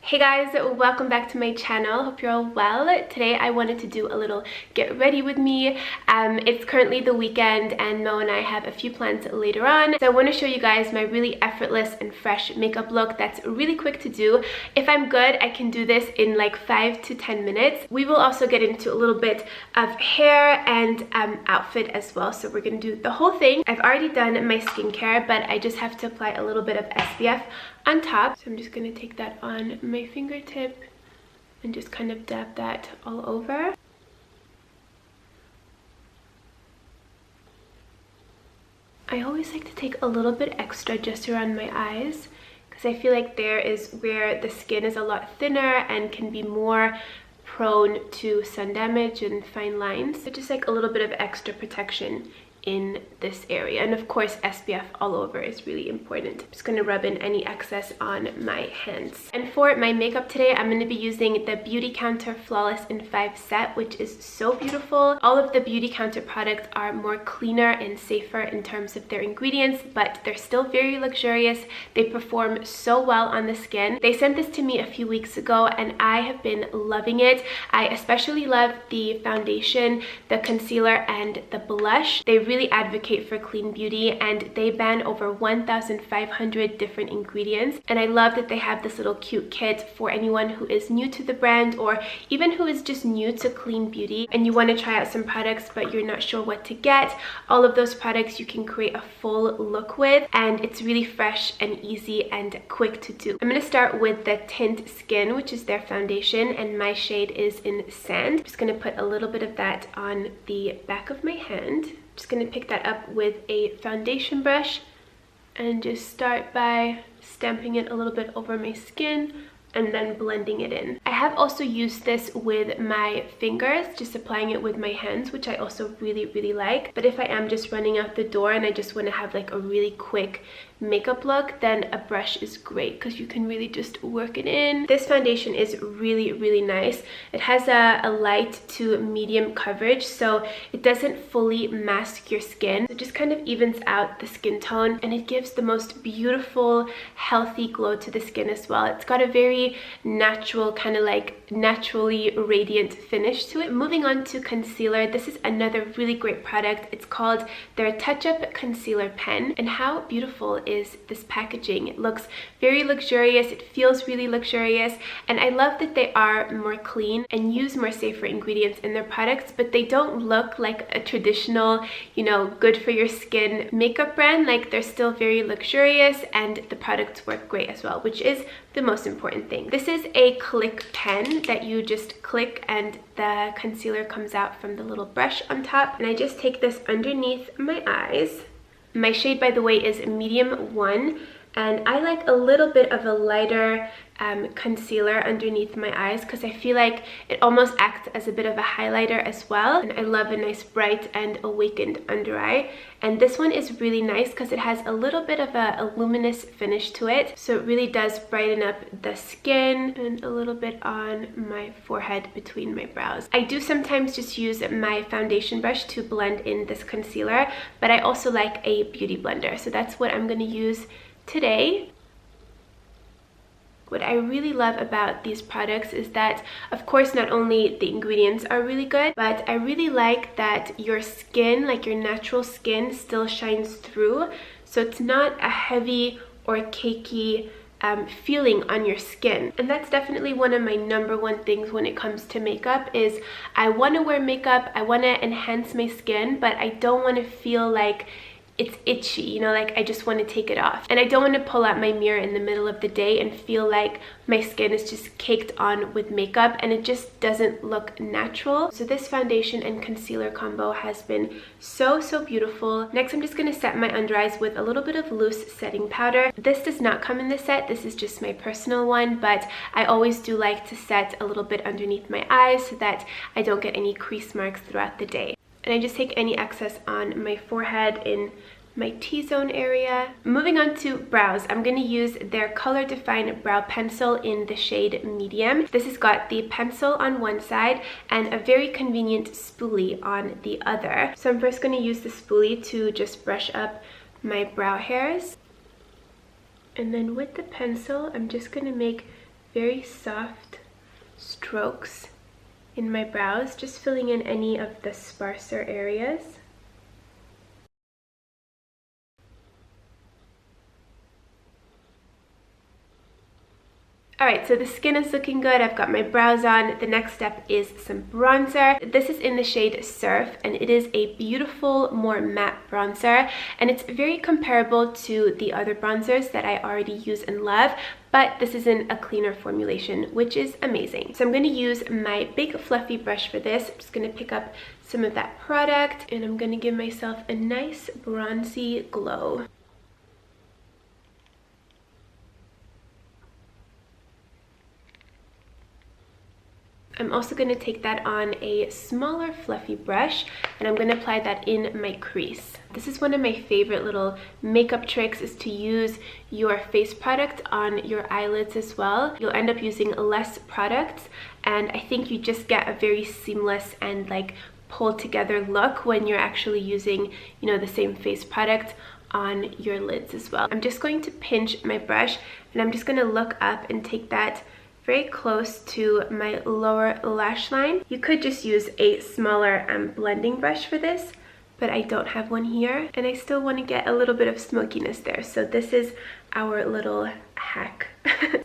Hey guys, welcome back to my channel. Hope you're all well. Today I wanted to do a little get ready with me. It's currently the weekend and Mo and I have a few plans later on. So I want to show you guys my really effortless and fresh makeup look that's really quick to do. If I'm good, I can do this in like 5 to 10 minutes. We will also get into a little bit of hair and outfit as well. So we're going to do the whole thing. I've already done my skincare, but I just have to apply a little bit of SPF on top. So I'm just going to take that on my fingertip and just kind of dab that all over. I always like to take a little bit extra just around my eyes because I feel like there is where the skin is a lot thinner and can be more prone to sun damage and fine lines. So just like a little bit of extra protection in this area, and of course SPF all over is really important. I'm just going to rub in any excess on my hands. And for my makeup today, I'm going to be using the Beautycounter Flawless in 5 set, which is so beautiful. All of the Beautycounter products are more cleaner and safer in terms of their ingredients, but they're still very luxurious. They perform so well on the skin. They sent this to me a few weeks ago and I have been loving it. I especially love the foundation, the concealer, and the blush. They really advocate for clean beauty and they ban over 1,500 different ingredients, and I love that they have this little cute kit for anyone who is new to the brand or even who is just new to clean beauty and you want to try out some products but you're not sure what to get. All of those products you can create a full look with, and it's really fresh and easy and quick to do. I'm going to start with the Tint Skin, which is their foundation, and my shade is in Sand. I'm just going to put a little bit of that on the back of my hand. Just going to pick that up with a foundation brush and just start by stamping it a little bit over my skin and then blending it in. I have also used this with my fingers, just applying it with my hands, which I also really like. But if I am just running out the door and I just want to have like a really quick makeup look, then a brush is great because you can really just work it in. This foundation is really nice. It has a light to medium coverage, so it doesn't fully mask your skin. It just kind of evens out the skin tone and it gives the most beautiful, healthy glow to the skin as well. It's got a very natural, kind of like naturally radiant finish to it. Moving on to concealer, this is another really great product. It's called their Touch Up Concealer Pen, and how beautiful is this packaging. It looks very luxurious, it feels really luxurious, and I love that they are more clean and use more safer ingredients in their products, but they don't look like a traditional, you know, good for your skin makeup brand. Like, they're still very luxurious and the products work great as well, which is the most important thing. This is a click pen that you just click and the concealer comes out from the little brush on top, and I just take this underneath my eyes. My shade, by the way, is medium 1, and I like a little bit of a lighter concealer underneath my eyes because I feel like it almost acts as a bit of a highlighter as well, and I love a nice bright and awakened under eye. And this one is really nice because it has a little bit of a luminous finish to it, so it really does brighten up the skin, and a little bit on my forehead between my brows. I do sometimes just use my foundation brush to blend in this concealer, but I also like a beauty blender, so that's what I'm going to use today. What I really love about these products is that, of course, not only the ingredients are really good, but I really like that your skin, like your natural skin, still shines through. So it's not a heavy or cakey feeling on your skin. And that's definitely one of my #1 things when it comes to makeup is I want to wear makeup, I want to enhance my skin, but I don't want to feel like it's itchy, you know, like I just want to take it off. And I don't want to pull out my mirror in the middle of the day and feel like my skin is just caked on with makeup and it just doesn't look natural. So this foundation and concealer combo has been so beautiful. Next, I'm just going to set my under eyes with a little bit of loose setting powder. This does not come in the set, this is just my personal one, but I always do like to set a little bit underneath my eyes so that I don't get any crease marks throughout the day. And I just take any excess on my forehead in my T-zone area. Moving on to brows, I'm going to use their Color Define Brow Pencil in the shade Medium. This has got the pencil on one side and a very convenient spoolie on the other. So I'm first going to use the spoolie to just brush up my brow hairs. And then with the pencil, I'm just going to make very soft strokes in my brows, just filling in any of the sparser areas. Alright, so the skin is looking good. I've got my brows on. The next step is some bronzer. This is in the shade Surf, and it is a beautiful, more matte bronzer, and it's very comparable to the other bronzers that I already use and love, but this is in a cleaner formulation, which is amazing. So I'm going to use my big fluffy brush for this. I'm just going to pick up some of that product, and I'm going to give myself a nice bronzy glow. I'm also going to take that on a smaller fluffy brush, and I'm going to apply that in my crease. This is one of my favorite little makeup tricks, is to use your face product on your eyelids as well. You'll end up using less product, and I think you just get a very seamless and like pulled together look when you're actually using, you know, the same face product on your lids as well. I'm just going to pinch my brush, and I'm just going to look up and take that very close to my lower lash line. You could just use a smaller blending brush for this, but I don't have one here, and I still want to get a little bit of smokiness there. So this is our little hack.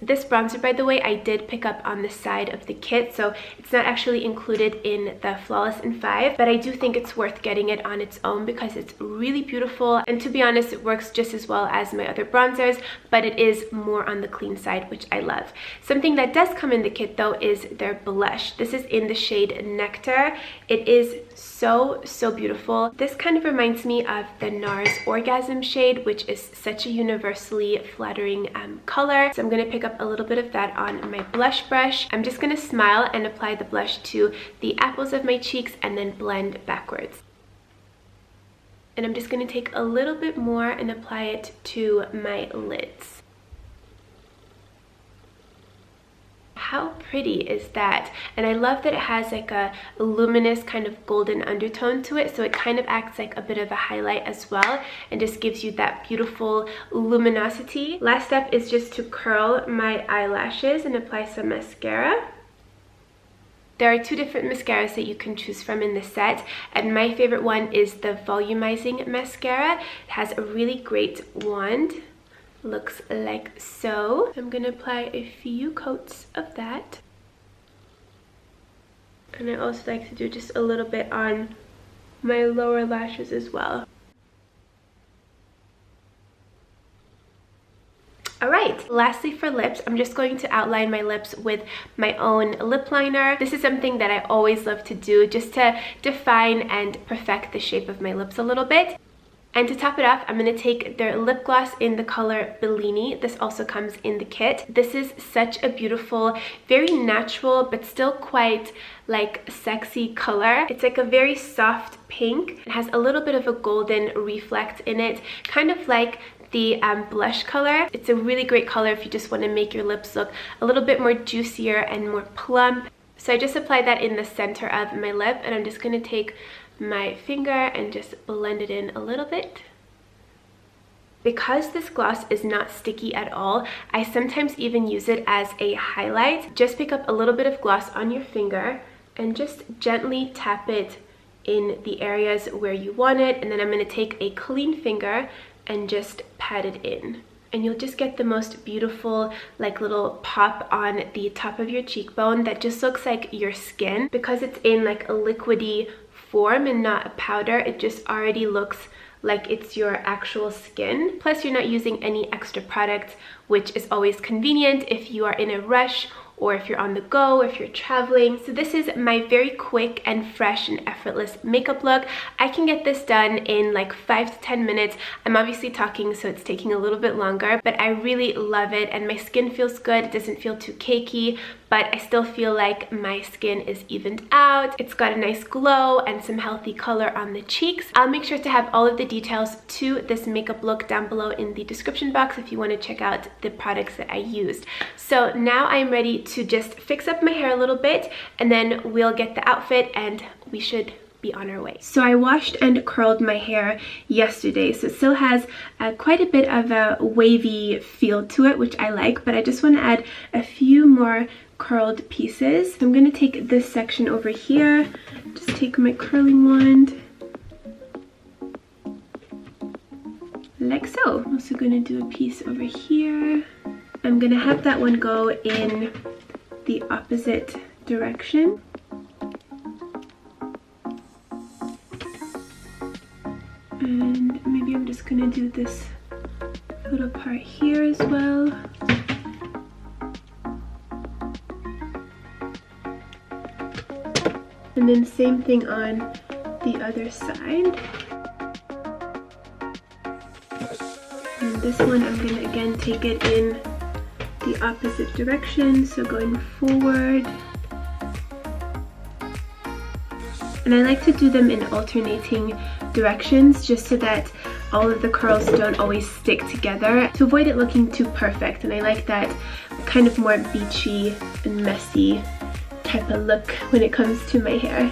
This bronzer, by the way, I did pick up on the side of the kit, so it's not actually included in the Flawless in 5, but I do think it's worth getting it on its own because it's really beautiful, and to be honest, it works just as well as my other bronzers, but it is more on the clean side, which I love. Something that does come in the kit though is their blush. This is in the shade Nectar. It is so beautiful. This kind of reminds me of the NARS Orgasm shade, which is such a universally flattering color. So I'm going to pick up a little bit of that on my blush brush. I'm just going to smile and apply the blush to the apples of my cheeks and then blend backwards. And I'm just going to take a little bit more and apply it to my lids. How pretty is that? And I love that it has like a luminous kind of golden undertone to it, so it kind of acts like a bit of a highlight as well and just gives you that beautiful luminosity. Last step is just to curl my eyelashes and apply some mascara. There are two different mascaras that you can choose from in this set, and my favorite one is the volumizing mascara. It has a really great wand. Looks like so. I'm gonna apply a few coats of that, and I also like to do just a little bit on my lower lashes as well. Alright, lastly for lips, I'm just going to outline my lips with my own lip liner. This is something that I always love to do just to define and perfect the shape of my lips a little bit. And to top it off, I'm going to take their lip gloss in the color Bellini. This also comes in the kit. This is such a beautiful, very natural, but still quite like sexy color. It's like a very soft pink. It has a little bit of a golden reflect in it, kind of like the blush color. It's a really great color if you just want to make your lips look a little bit more juicier and more plump. So I just applied that in the center of my lip, and I'm just going to take my finger and just blend it in a little bit. Because this gloss is not sticky at all, I sometimes even use it as a highlight. Just pick up a little bit of gloss on your finger and just gently tap it in the areas where you want it, and then I'm going to take a clean finger and just pat it in. And you'll just get the most beautiful like little pop on the top of your cheekbone that just looks like your skin. Because it's in like a liquidy form and not a powder, it just already looks like it's your actual skin. Plus you're not using any extra product, which is always convenient if you are in a rush or if you're on the go, if you're traveling. So this is my very quick and fresh and effortless makeup look. I can get this done in like 5 to 10 minutes. I'm obviously talking, so it's taking a little bit longer, but I really love it, and my skin feels good. It doesn't feel too cakey, but I still feel like my skin is evened out. It's got a nice glow and some healthy color on the cheeks. I'll make sure to have all of the details to this makeup look down below in the description box if you want to check out the products that I used. So now I'm ready to just fix up my hair a little bit, and then we'll get the outfit and we should be on our way. So I washed and curled my hair yesterday, so it still has quite a bit of a wavy feel to it, which I like, but I just want to add a few more curled pieces. So I'm going to take this section over here, just take my curling wand, like so. I'm also going to do a piece over here. I'm going to have that one go in the opposite direction. And maybe I'm just going to do this little part here as well. And then same thing on the other side. And this one I'm going to again take it in the opposite direction, so going forward. And I like to do them in alternating directions just so that all of the curls don't always stick together to avoid it looking too perfect. And I like that kind of more beachy and messy type of look when it comes to my hair.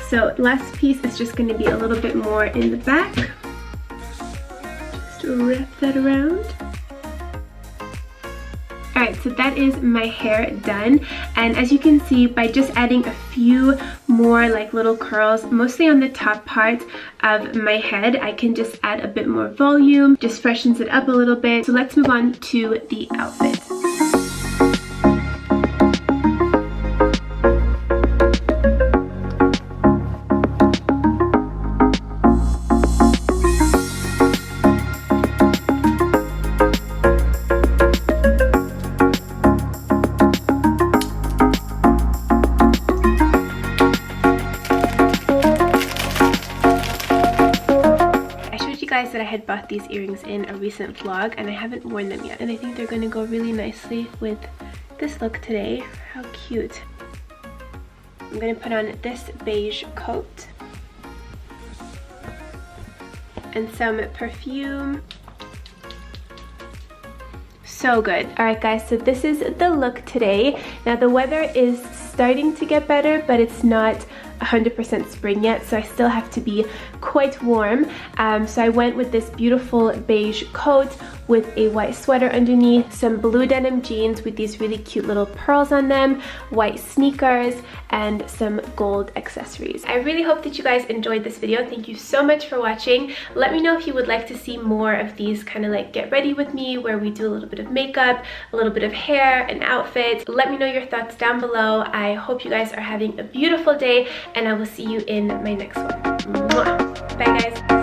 So last piece is just going to be a little bit more in the back. Just wrap that around. Alright, so that is my hair done, and as you can see, by just adding a few more like little curls, mostly on the top part of my head, I can just add a bit more volume, just freshens it up a little bit. So let's move on to the outfit. That I had bought these earrings in a recent vlog and I haven't worn them yet, and I think they're going to go really nicely with this look today. How cute. I'm going to put on this beige coat and some perfume. So good. Alright guys, so this is the look today. Now the weather is starting to get better, but it's not 100% spring yet, so I still have to be quite warm. So I went with this beautiful beige coat with a white sweater underneath, some blue denim jeans with these really cute little pearls on them, white sneakers, and some gold accessories. I really hope that you guys enjoyed this video. Thank you so much for watching. Let me know if you would like to see more of these kind of like get ready with me, where we do a little bit of makeup, a little bit of hair and outfits. Let me know your thoughts down below. I hope you guys are having a beautiful day, and I will see you in my next one. Mwah. Bye guys.